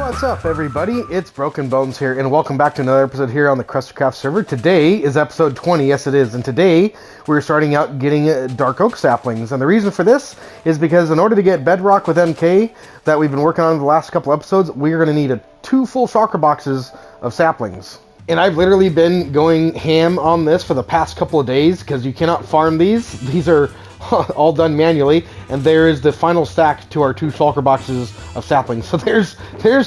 What's up, everybody? It's Broken Bones here, and welcome back to another episode here on the KrustyKraft server. Today is episode 20, yes it is, and today we're starting out getting dark oak saplings. And the reason for this is because in order to get Bedrock with MK that we've been working on in the last couple episodes, we're going to need two full shulker boxes of saplings. And I've literally been going ham on this for the past couple of days because you cannot farm these. These are all done manually, and there is the final stack to our two shulker boxes of saplings. So there's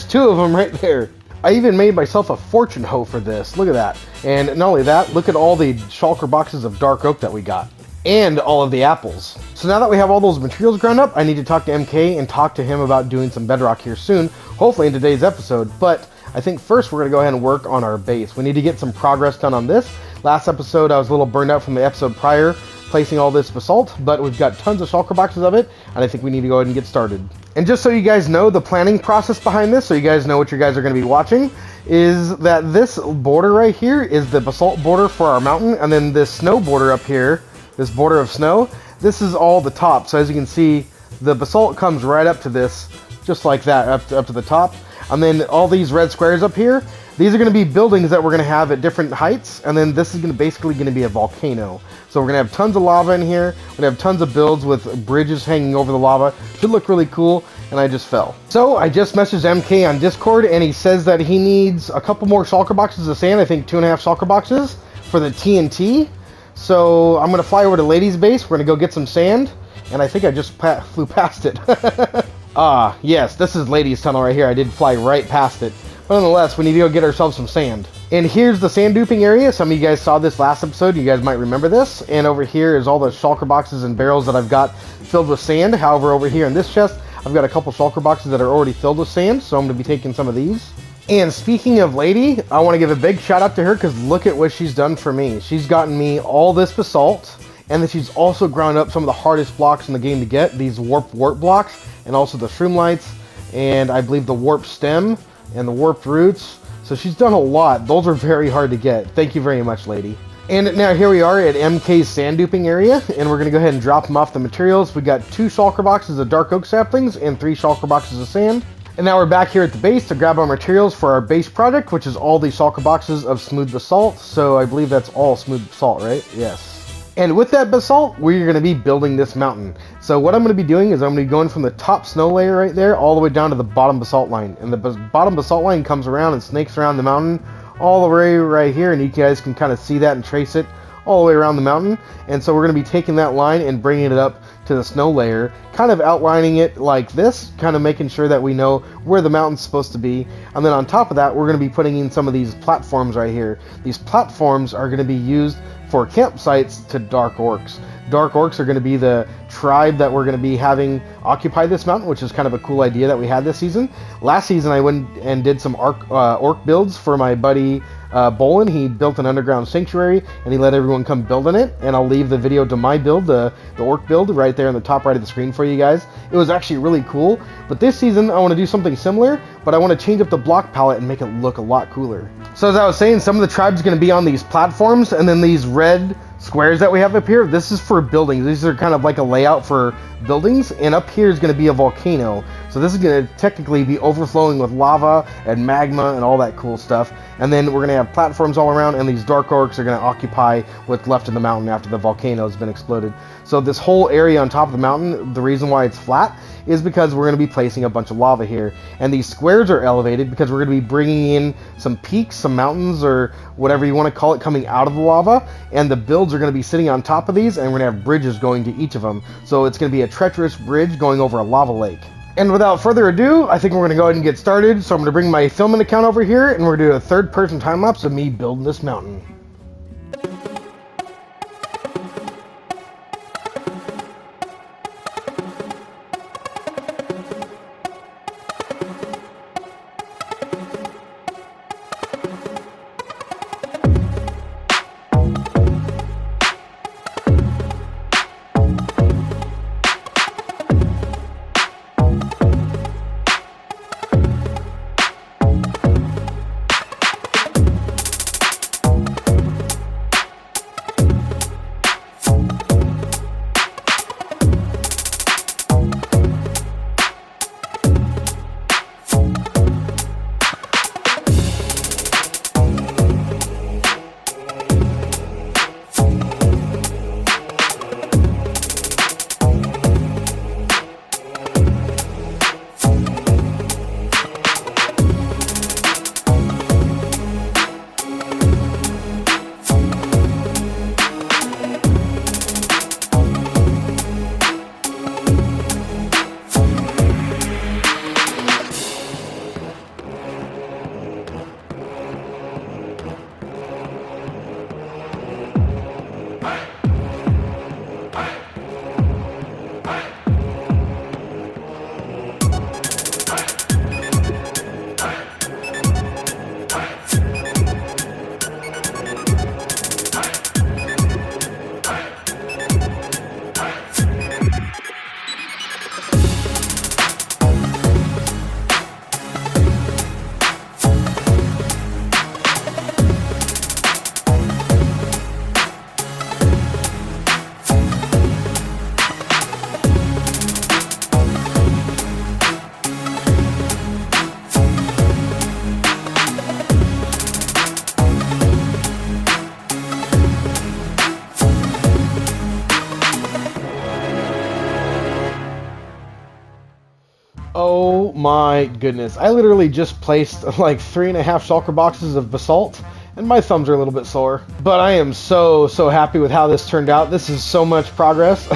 two of them right there. I even made myself a fortune hoe for this. Look at that. And not only that, look at all the shulker boxes of dark oak that we got. And all of the apples. So now that we have all those materials ground up, I need to talk to MK and talk to him about doing some bedrock here soon, hopefully in today's episode. But I think first we're going to go ahead and work on our base. We need to get some progress done on this. Last episode I was a little burned out from the episode prior, placing all this basalt, but we've got tons of shulker boxes of it, and I think we need to go ahead and get started. And just so you guys know the planning process behind this, so you guys know what you guys are going to be watching, is that this border right here is the basalt border for our mountain, and then this snow border up here, this border of snow, this is all the top. So as you can see, the basalt comes right up to this, just like that, up to the top. And then all these red squares up here, these are going to be buildings that we're going to have at different heights, and then this is basically going to be a volcano. So we're going to have tons of lava in here, we're going to have tons of builds with bridges hanging over the lava. Should look really cool, and I just fell. So I just messaged MK on Discord, and he says that he needs a couple more shulker boxes of sand, I think 2.5 shulker boxes, for the TNT. So I'm going to fly over to Lady's base, we're going to go get some sand, and I think I just flew past it. Yes, this is Lady's tunnel right here, I did fly right past it. But nonetheless, we need to go get ourselves some sand. And here's the sand duping area. Some of you guys saw this last episode. You guys might remember this. And over here is all the shulker boxes and barrels that I've got filled with sand. However, over here in this chest, I've got a couple shulker boxes that are already filled with sand. So I'm going to be taking some of these. And speaking of Lady, I want to give a big shout out to her because look at what she's done for me. She's gotten me all this basalt. And then she's also ground up some of the hardest blocks in the game to get. These warp blocks. And also the shroom lights. And I believe the warp stem. And the warped roots. So she's done a lot. Those are very hard to get. Thank you very much, Lady. And now here we are at MK's sand duping area, and we're going to go ahead and drop them off the materials. We got 2 shulker boxes of dark oak saplings and 3 shulker boxes of sand. And now we're back here at the base to grab our materials for our base project, which is all the shulker boxes of smooth basalt. So I believe that's all smooth basalt, right? Yes. And with that basalt, we're going to be building this mountain. So what I'm going to be doing is I'm going to be going from the top snow layer right there all the way down to the bottom basalt line. And the bottom basalt line comes around and snakes around the mountain all the way right here. And you guys can kind of see that and trace it all the way around the mountain. And so we're going to be taking that line and bringing it up to the snow layer, kind of outlining it like this, kind of making sure that we know where the mountain's supposed to be. And then on top of that, we're going to be putting in some of these platforms right here. These platforms are going to be used for campsites to dark orcs. Dark orcs are going to be the tribe that we're going to be having occupy this mountain, which is kind of a cool idea that we had this season. Last season I went and did some orc builds for my buddy Bolin. He built an underground sanctuary and he let everyone come build in it, and I'll leave the video to my build, the orc build, right there in the top right of the screen for you guys. It was actually really cool, but this season I want to do something similar, but I want to change up the block palette and make it look a lot cooler. So as I was saying, some of the tribes are going to be on these platforms, and then these red squares that we have up here, this is for buildings. These are kind of like a layout for buildings, and up here is going to be a volcano. So this is going to technically be overflowing with lava and magma and all that cool stuff. And then we're going to have platforms all around, and these dark orcs are going to occupy what's left of the mountain after the volcano has been exploded. So this whole area on top of the mountain, the reason why it's flat is because we're going to be placing a bunch of lava here. And these squares are elevated because we're going to be bringing in some peaks, some mountains, or whatever you want to call it, coming out of the lava. And the builds are going to be sitting on top of these, and we're going to have bridges going to each of them. So it's going to be a treacherous bridge going over a lava lake. And without further ado, I think we're going to go ahead and get started. So I'm going to bring my filming account over here, and we're going to do a third-person time-lapse of me building this mountain. my goodness. I literally just placed like 3.5 shulker boxes of basalt, and my thumbs are a little bit sore. But I am so happy with how this turned out. This is so much progress.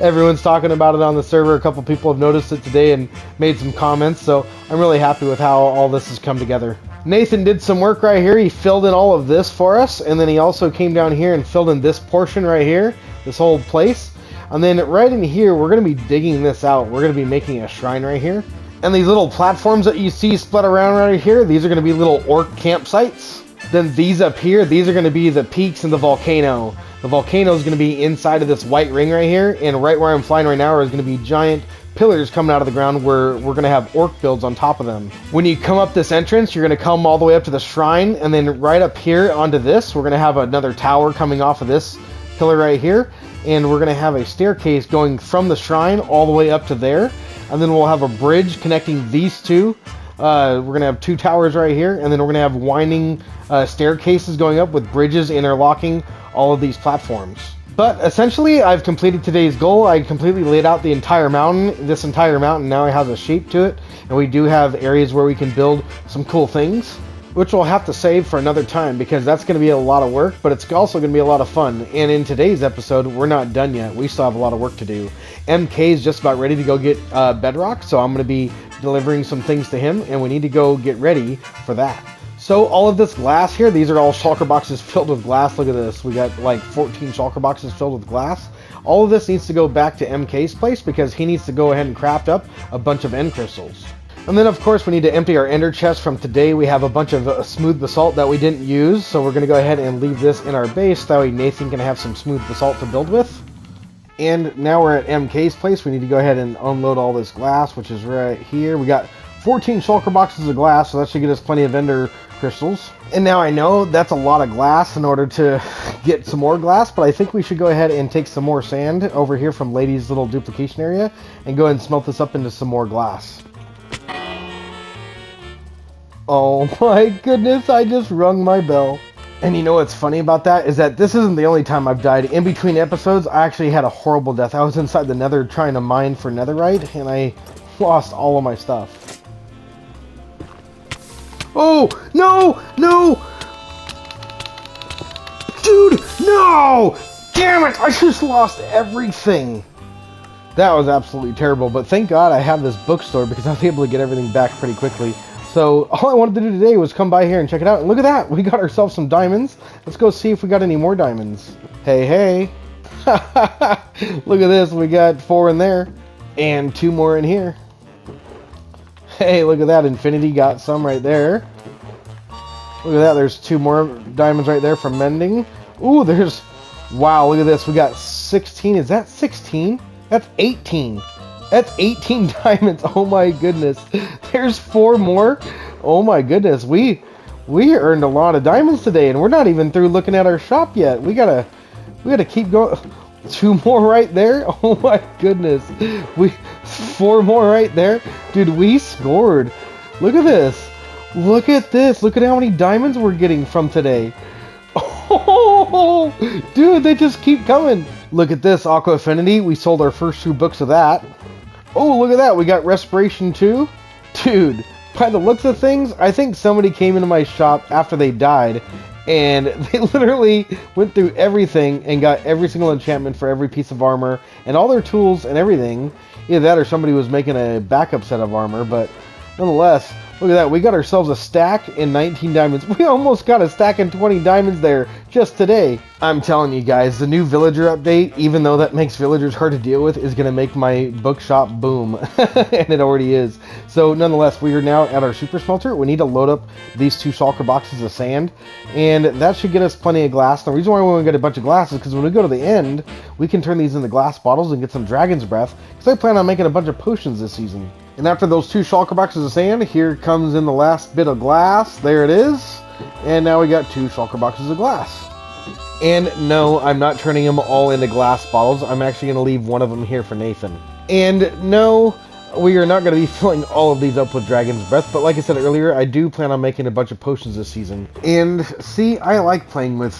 Everyone's talking about it on the server. A couple people have noticed it today and made some comments, so I'm really happy with how all this has come together. Nathan did some work right here. He filled in all of this for us, and then he also came down here and filled in this portion right here, this whole place. And then right in here, we're going to be digging this out. We're going to be making a shrine right here. And these little platforms that you see split around right here, these are going to be little orc campsites. Then these up here, these are going to be the peaks and the volcano. The volcano is going to be inside of this white ring right here, and right where I'm flying right now is going to be giant pillars coming out of the ground where we're going to have orc builds on top of them. When you come up this entrance, you're going to come all the way up to the shrine, and then right up here onto this, we're going to have another tower coming off of this pillar right here, and we're going to have a staircase going from the shrine all the way up to there, and then we'll have a bridge connecting these two. We're going to have two towers right here, and then we're going to have winding staircases going up with bridges interlocking all of these platforms. But essentially, I've completed today's goal. I completely laid out the entire mountain. This entire mountain now has a shape to it, and we do have areas where we can build some cool things, which we'll have to save for another time because that's going to be a lot of work, but it's also going to be a lot of fun. And in today's episode, we're not done yet. We still have a lot of work to do. MK is just about ready to go get Bedrock, so I'm going to be delivering some things to him, and we need to go get ready for that. So all of this glass here, these are all shulker boxes filled with glass. Look at this. We got like 14 shulker boxes filled with glass. All of this needs to go back to MK's place because he needs to go ahead and craft up a bunch of end crystals. And then, of course, we need to empty our ender chest from today. We have a bunch of smooth basalt that we didn't use, so we're going to go ahead and leave this in our base. That way Nathan can have some smooth basalt to build with. And now we're at MK's place. We need to go ahead and unload all this glass, which is right here. We got 14 shulker boxes of glass, so that should get us plenty of ender crystals. And now I know that's a lot of glass in order to get some more glass, but I think we should go ahead and take some more sand over here from Lady's little duplication area and go ahead and smelt this up into some more glass. Oh my goodness, I just rung my bell. And you know what's funny about that is that this isn't the only time I've died. In between episodes, I actually had a horrible death. I was inside the nether trying to mine for netherite, and I lost all of my stuff. Oh, no, no! Dude, no! Damn it, I just lost everything. That was absolutely terrible, but thank God I have this bookstore because I was able to get everything back pretty quickly. So all I wanted to do today was come by here and check it out. And look at that, we got ourselves some diamonds. Let's go see if we got any more diamonds. Hey, hey. Look at this, we got 4 in there and 2 more in here. Hey, look at that, Infinity got some right there. Look at that, there's 2 more diamonds right there from mending. Ooh, there's, wow, look at this, we got 16, is that 16? That's 18. That's 18 diamonds, oh my goodness. There's 4 more, oh my goodness. We earned a lot of diamonds today, and we're not even through looking at our shop yet. We gotta keep going. 2 more right there, oh my goodness. 4 more right there. Dude, we scored. Look at this. Look at this. Look at how many diamonds we're getting from today. Oh, dude, they just keep coming. Look at this, Aqua Affinity. We sold our first 2 books of that. Oh, look at that. We got Respiration 2. Dude, by the looks of things, I think somebody came into my shop after they died, and they literally went through everything and got every single enchantment for every piece of armor and all their tools and everything. Either that or somebody was making a backup set of armor, but nonetheless, look at that. We got ourselves a stack in 19 diamonds. We almost got a stack in 20 diamonds there just today. I'm telling you guys, the new villager update, even though that makes villagers hard to deal with, is going to make my bookshop boom. And it already is. So nonetheless, we are now at our super smelter. We need to load up these 2 shulker boxes of sand, and that should get us plenty of glass. The reason why we want to get a bunch of glass is because when we go to the end, we can turn these into glass bottles and get some dragon's breath, because I plan on making a bunch of potions this season. And after those 2 shulker boxes of sand, here comes in the last bit of glass. There it is. And now we got 2 shulker boxes of glass. And no, I'm not turning them all into glass bottles. I'm actually going to leave one of them here for Nathan. And no, we are not going to be filling all of these up with Dragon's Breath, but like I said earlier, I do plan on making a bunch of potions this season. And see, I like playing with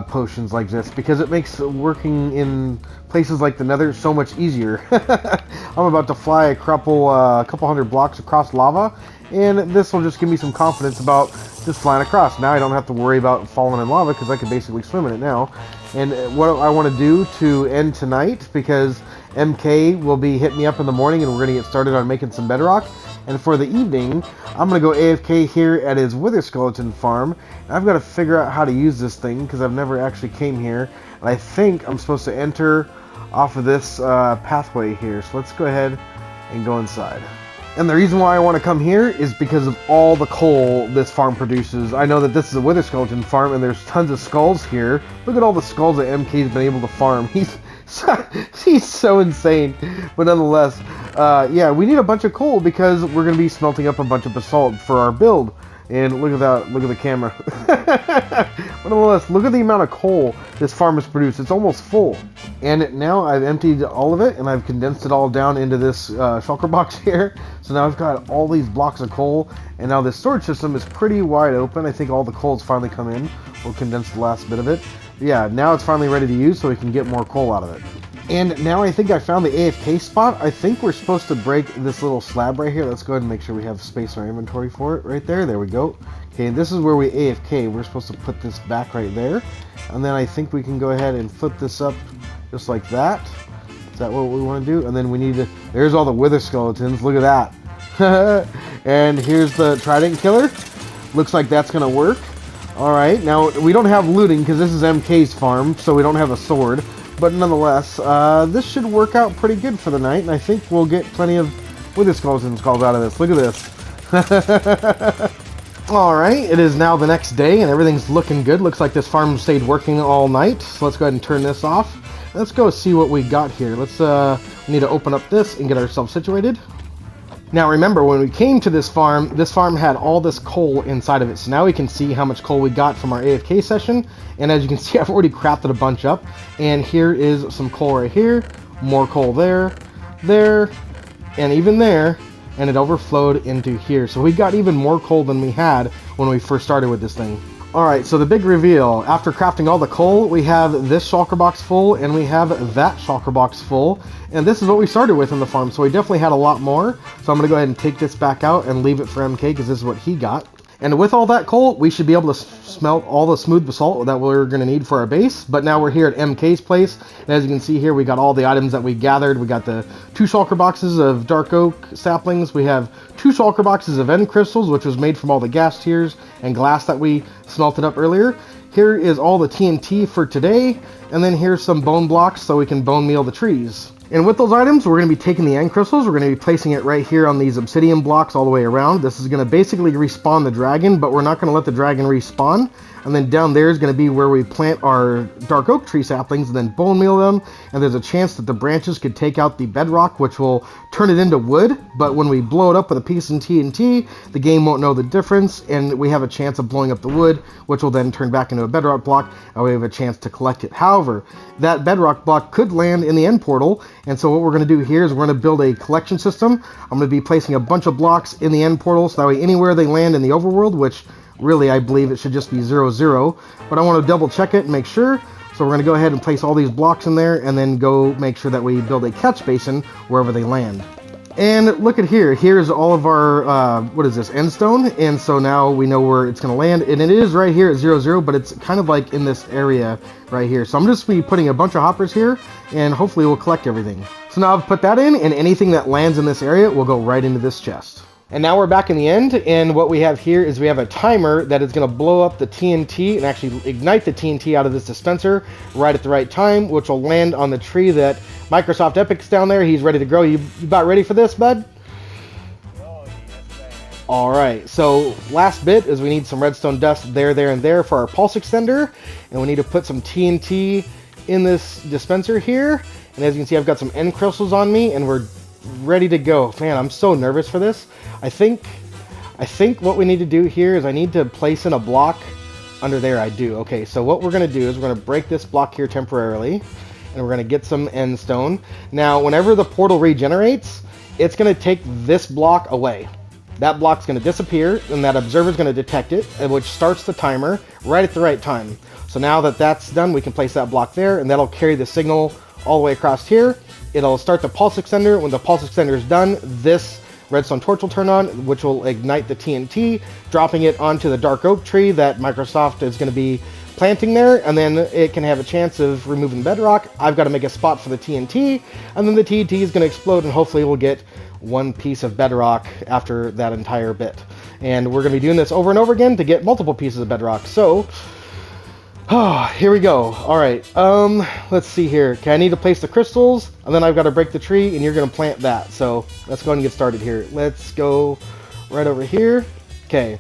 potions like this because it makes working in places like the Nether so much easier. I'm about to fly a couple hundred blocks across lava, and this will just give me some confidence about just flying across. Now I don't have to worry about falling in lava because I can basically swim in it now. And what I want to do to end tonight, because MK will be hitting me up in the morning and we're going to get started on making some bedrock. And for the evening, I'm going to go AFK here at his wither skeleton farm. And I've got to figure out how to use this thing because I've never actually came here. And I think I'm supposed to enter off of this pathway here. So let's go ahead and go inside. And the reason why I want to come here is because of all the coal this farm produces. I know that this is a wither skeleton farm and there's tons of skulls here. Look at all the skulls that MK's been able to farm. He's so insane. But nonetheless, yeah, we need a bunch of coal because we're going to be smelting up a bunch of basalt for our build. And look at that, look at the camera. But nonetheless, look at the amount of coal this farm has produced. It's almost full. And now I've emptied all of it and I've condensed it all down into this shulker box here. So now I've got all these blocks of coal, and now this storage system is pretty wide open. I think all the coal's finally come in. We'll condense the last bit of it. But yeah, now it's finally ready to use so we can get more coal out of it. And now I think I found the AFK spot. I think we're supposed to break this little slab right here. Let's go ahead and make sure we have space in our inventory for it right there. There we go. Okay, this is where we AFK. We're supposed to put this back right there. And then I think we can go ahead and flip this up just like that. Is that what we want to do? And then we need to... There's all the wither skeletons. Look at that. And here's the trident killer. Looks like that's going to work. Alright, now we don't have looting because this is MK's farm, so we don't have a sword. But nonetheless, this should work out pretty good for the night, and I think we'll get plenty of wither skeletons calls out of this. Look at this. Alright, it is now the next day, and everything's looking good. Looks like this farm stayed working all night. So let's go ahead and turn this off. Let's go see what we got here. Let's we need to open up this and get ourselves situated. Now remember, when we came to this farm had all this coal inside of it. So now we can see how much coal we got from our AFK session. And as you can see, I've already crafted a bunch up. And here is some coal right here, more coal there, and even there. And it overflowed into here. So we got even more coal than we had when we first started with this thing. Alright, so the big reveal. After crafting all the coal, we have this shulker box full, and we have that shulker box full. And this is what we started with in the farm, so we definitely had a lot more. So I'm going to go ahead and take this back out and leave it for MK, because this is what he got. And with all that coal, we should be able to smelt all the smooth basalt that we're going to need for our base. But now we're here at MK's place, and as you can see here, we got all the items that we gathered. We got the 2 shulker boxes of dark oak saplings. We have 2 shulker boxes of end crystals, which was made from all the gas tiers and glass that we smelted up earlier. Here is all the TNT for today, and then here's some bone blocks so we can bone meal the trees. And with those items, we're going to be taking the end crystals, we're going to be placing it right here on these obsidian blocks all the way around. This is going to basically respawn the dragon, but we're not going to let the dragon respawn. And then down there is going to be where we plant our dark oak tree saplings and then bone meal them. And there's a chance that the branches could take out the bedrock, which will turn it into wood. But when we blow it up with a piece of TNT, the game won't know the difference. And we have a chance of blowing up the wood, which will then turn back into a bedrock block. And we have a chance to collect it. However, that bedrock block could land in the end portal. And so what we're going to do here is we're going to build a collection system. I'm going to be placing a bunch of blocks in the end portal. So that way anywhere they land in the overworld, which... really, I believe it should just be 0-0, but I want to double check it and make sure. So we're going to go ahead and place all these blocks in there and then go make sure that we build a catch basin wherever they land. And look at here. Here's all of our, what is this, end stone? And so now we know where it's going to land. And it is right here at 0-0, but it's kind of like in this area right here. So I'm just going to be putting a bunch of hoppers here, and hopefully we'll collect everything. So now I've put that in, and anything that lands in this area will go right into this chest. And now we're back in the end, and what we have here is we have a timer that is going to blow up the TNT and actually ignite the TNT out of this dispenser right at the right time, which will land on the tree that Microsoft Epic's down there. He's ready to grow. You about ready for this, bud? Oh, yes, Alright, so last bit is we need some redstone dust there, and there for our pulse extender, and we need to put some TNT in this dispenser here. And as you can see, I've got some end crystals on me, and we're ready to go. Man, I'm so nervous for this. I think what we need to do here is I need to place in a block under there. I do. Okay, so what we're going to do is we're going to break this block here temporarily, and we're going to get some end stone. Now, whenever the portal regenerates, it's going to take this block away. That block's going to disappear, and that observer's going to detect it, which starts the timer right at the right time. So now that that's done, we can place that block there, and that'll carry the signal all the way across here. It'll start the pulse extender. When the pulse extender is done, this redstone torch will turn on, which will ignite the TNT, dropping it onto the dark oak tree that Microsoft is going to be planting there, and then it can have a chance of removing bedrock. I've got to make a spot for the TNT, and then the TNT is going to explode, and hopefully we'll get one piece of bedrock after that entire bit. And we're going to be doing this over and over again to get multiple pieces of bedrock. So, here we go. All right, let's see here. Okay, I need to place the crystals, and then I've got to break the tree, and you're going to plant that. So let's go ahead and get started here. Let's go right over here. Okay,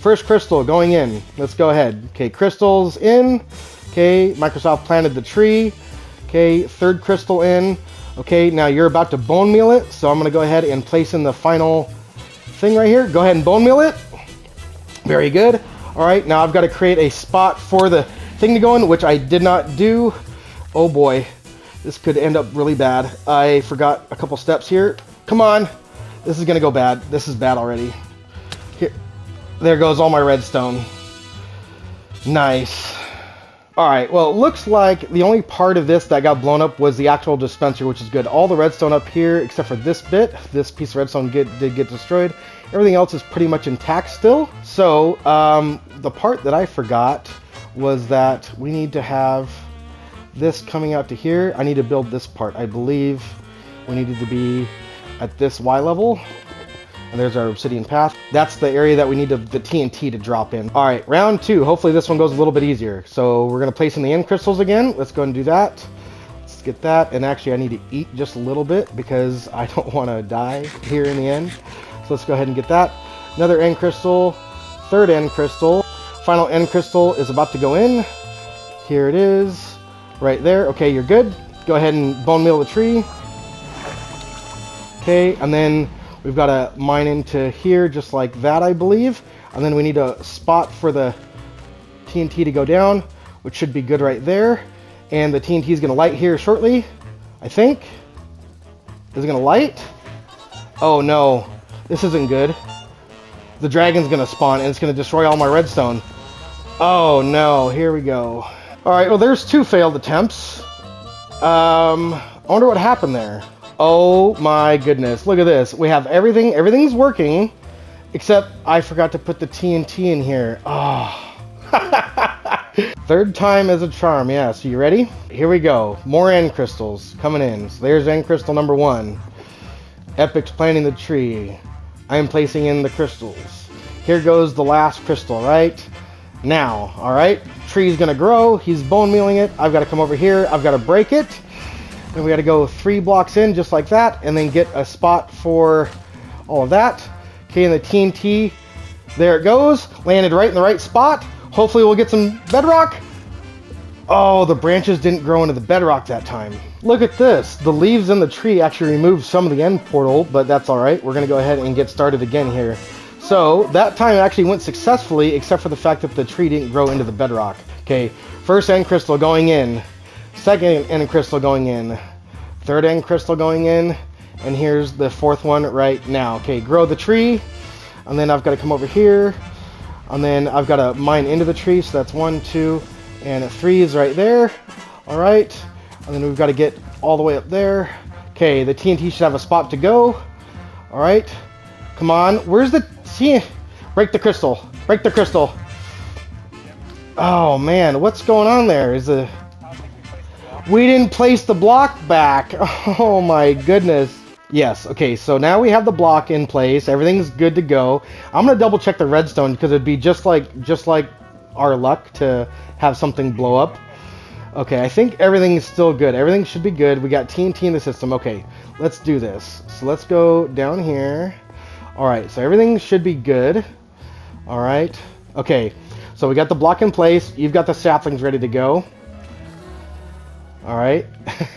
first crystal going in. Let's go ahead. Okay, crystals in. Okay, Microsoft planted the tree. Okay, third crystal in. Okay, now you're about to bone meal it, so I'm going to go ahead and place in the final thing right here. Go ahead and bone meal it. Very good. All right, now I've got to create a spot for the thing to go in, which I did not do. Oh boy, this could end up really bad. I forgot a couple steps here. Come on. This is going to go bad. This is bad already. Here, there goes all my redstone. Nice. Alright, well, it looks like the only part of this that got blown up was the actual dispenser, which is good. All the redstone up here, except for this bit, this piece of redstone did get destroyed. Everything else is pretty much intact still. So, the part that I forgot was that we need to have this coming out to here. I need to build this part. I believe we needed to be at this Y level. And there's our obsidian path. That's the area that we need the TNT to drop in. All right, round 2. Hopefully this one goes a little bit easier. So we're gonna place in the end crystals again. Let's go and do that. Let's get that. And actually I need to eat just a little bit because I don't wanna die here in the end. So let's go ahead and get that. Another end crystal, third end crystal. Final end crystal is about to go in. Here it is, right there. Okay, you're good. Go ahead and bone meal the tree. Okay, and then we've got to mine into here just like that, I believe. And then we need a spot for the TNT to go down, which should be good right there. And the TNT is going to light here shortly, I think. Is it going to light? Oh no, this isn't good. The dragon's going to spawn and it's going to destroy all my redstone. Oh no, here we go. All right, well there's 2 failed attempts. I wonder what happened there. Oh my goodness, look at this. We have everything's working, except I forgot to put the TNT in here. Oh. Third time is a charm, yeah. So you ready? Here we go. More end crystals coming in. So there's end crystal number 1. Epic's planting the tree. I am placing in the crystals. Here goes the last crystal, right? Now, all right. Tree's gonna grow. He's bone mealing it. I've got to come over here. I've got to break it. Then we got to go 3 blocks in just like that and then get a spot for all of that. Okay, and the TNT, there it goes. Landed right in the right spot. Hopefully we'll get some bedrock. Oh, the branches didn't grow into the bedrock that time. Look at this. The leaves in the tree actually removed some of the end portal, but that's all right. We're going to go ahead and get started again here. So that time it actually went successfully, except for the fact that the tree didn't grow into the bedrock. Okay, first end crystal going in. Second end crystal going in. Third end crystal going in. And here's the 4th one right now. Okay, grow the tree. And then I've got to come over here. And then I've got to mine into the tree. So that's 1, 2, and 3 is right there. All right. And then we've got to get all the way up there. Okay, the TNT should have a spot to go. All right. Come on. Where's the... See? Break the crystal. Break the crystal. Oh, man. What's going on there? Is the... We didn't place the block back. Oh my goodness. Yes, okay, so now we have the block in place. Everything's good to go. I'm gonna double check the redstone because it'd be just like our luck to have something blow up. Okay, I think everything is still good. Everything should be good. We got TNT in the system. Okay, let's do this. So let's go down here. Alright, so everything should be good. Alright. Okay, so we got the block in place. You've got the saplings ready to go. Alright,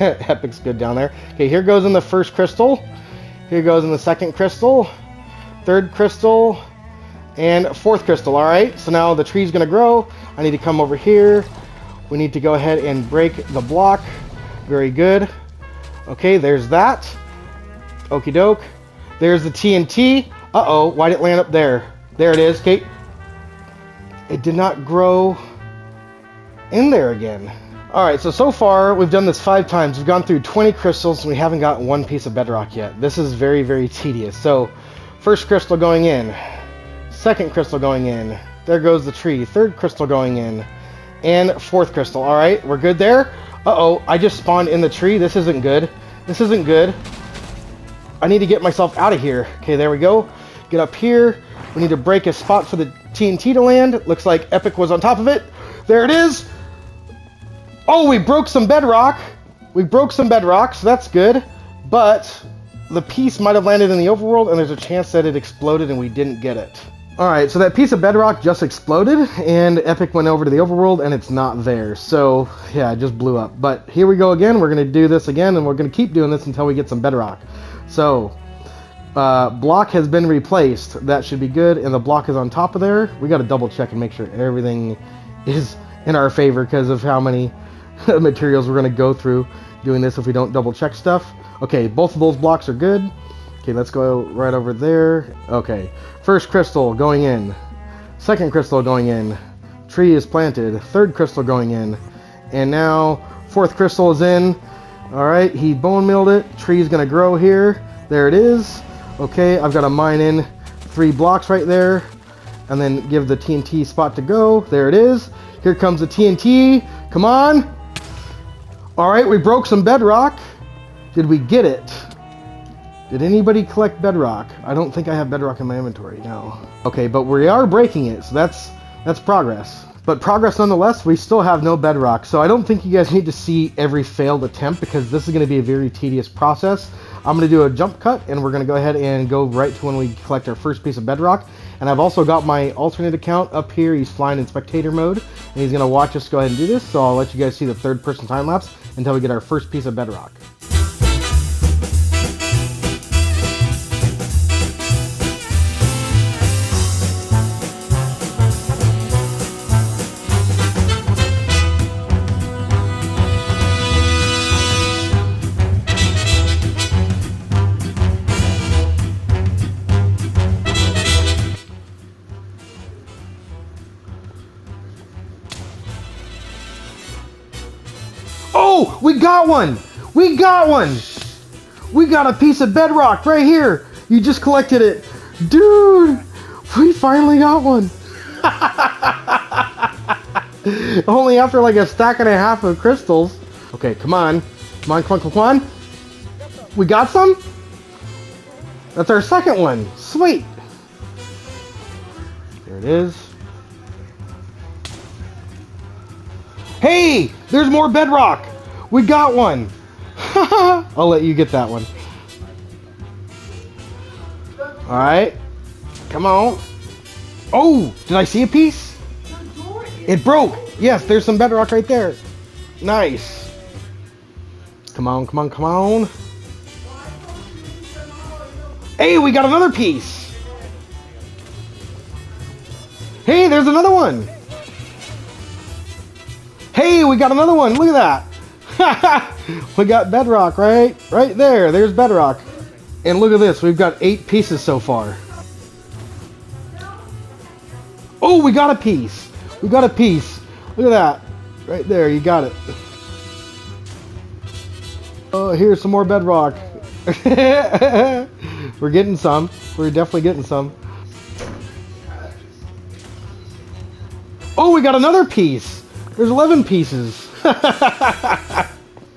Epic's good down there. Okay, here goes in the first crystal. Here goes in the second crystal. Third crystal. And 4th crystal, alright. So now the tree's going to grow. I need to come over here. We need to go ahead and break the block. Very good. Okay, there's that. Okie doke. There's the TNT. Uh-oh, why did it land up there? There it is, Kate. It did not grow in there again. Alright, so far we've done this 5 times. We've gone through 20 crystals and we haven't got one piece of bedrock yet. This is very, very tedious. So, first crystal going in. Second crystal going in. There goes the tree. Third crystal going in. And fourth crystal. Alright, we're good there. Uh-oh, I just spawned in the tree. This isn't good. This isn't good. I need to get myself out of here. Okay, there we go. Get up here. We need to break a spot for the TNT to land. Looks like Epic was on top of it. There it is. Oh, we broke some bedrock. We broke some bedrock, so that's good. But the piece might have landed in the overworld, and there's a chance that it exploded and we didn't get it. Alright, so that piece of bedrock just exploded, and Epic went over to the overworld, and it's not there. So, yeah, it just blew up. But here we go again. We're going to do this again, and we're going to keep doing this until we get some bedrock. So, block has been replaced. That should be good, and the block is on top of there. We got to double check and make sure everything is in our favor because of how many materials we're going to go through doing this if we don't double check stuff. Okay, both of those blocks are good. Okay, let's go right over there. Okay, first crystal going in. Second crystal going in. Tree is planted. Third crystal going in. And now, fourth crystal is in. Alright, he bone milled it. Tree's going to grow here. There it is. Okay, I've got to mine in 3 blocks right there. And then give the TNT spot to go. There it is. Here comes the TNT. Come on. Alright, we broke some bedrock. Did we get it? Did anybody collect bedrock? I don't think I have bedrock in my inventory, no. Okay, but we are breaking it, so that's progress. But progress nonetheless, we still have no bedrock. So I don't think you guys need to see every failed attempt because this is going to be a very tedious process. I'm going to do a jump cut and we're going to go ahead and go right to when we collect our first piece of bedrock. And I've also got my alternate account up here. He's flying in spectator mode and he's going to watch us go ahead and do this. So I'll let you guys see the third person time lapse until we get our first piece of bedrock. Oh, we got one! We got one! We got a piece of bedrock right here! You just collected it. Dude! We finally got one! Only after like a stack and a half of crystals. Okay, come on. Come on, come on, come on. We got some? That's our second one. Sweet! There it is. Hey! There's more bedrock! We got one! I'll let you get that one. Alright. Come on. Oh! Did I see a piece? It broke! Yes, there's some bedrock right there. Nice. Come on, come on, come on. Hey, we got another piece! Hey, there's another one! Hey, we got another one! Look at that! We got bedrock right there. There's bedrock. And look at this. We've got 8 pieces so far. Oh, we got a piece. We got a piece. Look at that. Right there. You got it. Oh, here's some more bedrock. We're getting some. We're definitely getting some. Oh, we got another piece. There's 11 pieces.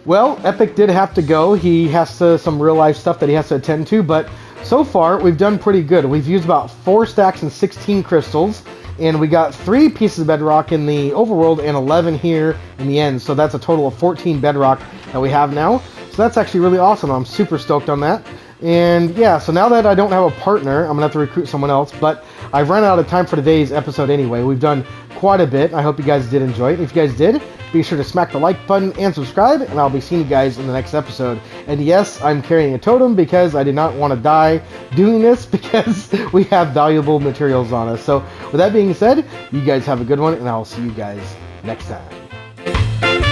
Well, Epic did have to go. He has some real life stuff that he has to attend to, but so far we've done pretty good. We've used about 4 stacks and 16 crystals, and we got 3 pieces of bedrock in the overworld and 11 here in the end. So that's a total of 14 bedrock that we have now. So that's actually really awesome. I'm super stoked on that. And yeah, so now that I don't have a partner, I'm gonna have to recruit someone else, but I've run out of time for today's episode anyway. We've done quite a bit. I hope you guys did enjoy it. If you guys did, be sure to smack the like button and subscribe, and I'll be seeing you guys in the next episode. And yes, I'm carrying a totem because I did not want to die doing this because we have valuable materials on us. So with that being said, you guys have a good one, and I'll see you guys next time.